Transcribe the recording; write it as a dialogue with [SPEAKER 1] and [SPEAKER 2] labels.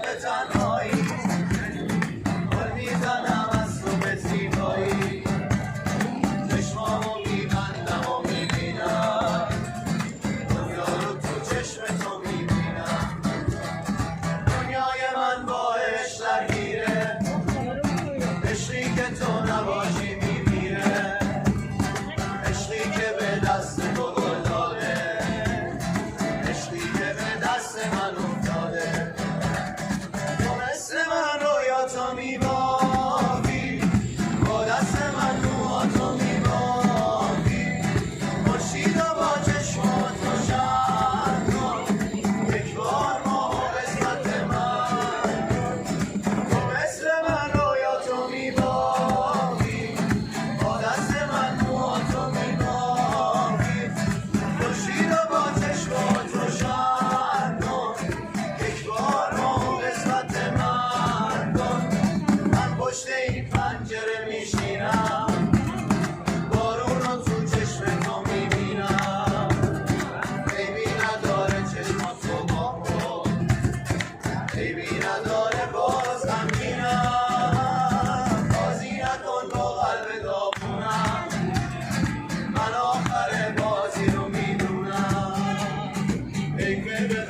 [SPEAKER 1] به تنهایی گل میزنم از تو به زیبایی چشمامو میبندم و میبینم دنیا رو تو چشم تو میبینم دنیای من با عشق درگیره عشقی که تو نباشی میمیره عشقی که به دست تو گل داده عشقی که به دست من افتاده تو مثل من رویاتو میبافی با دست من موهاتو میبافی خورشید و با چشمات روشن کن یک بار ماه و قسمت من تو مثل من رویاتو میبافی با دست من موهاتو میبافی خورشید و با چشمات روشن کن یک بار ماه و قسمت من کن من پشت این پنجره میشینم بارون رو تو چشم تو میبینم عیبی نداره چشمات تو با خود عیبی نداره باز غمگینم بازی نکن با قلب داغونم من آخر بازی رو میدونم حیفه به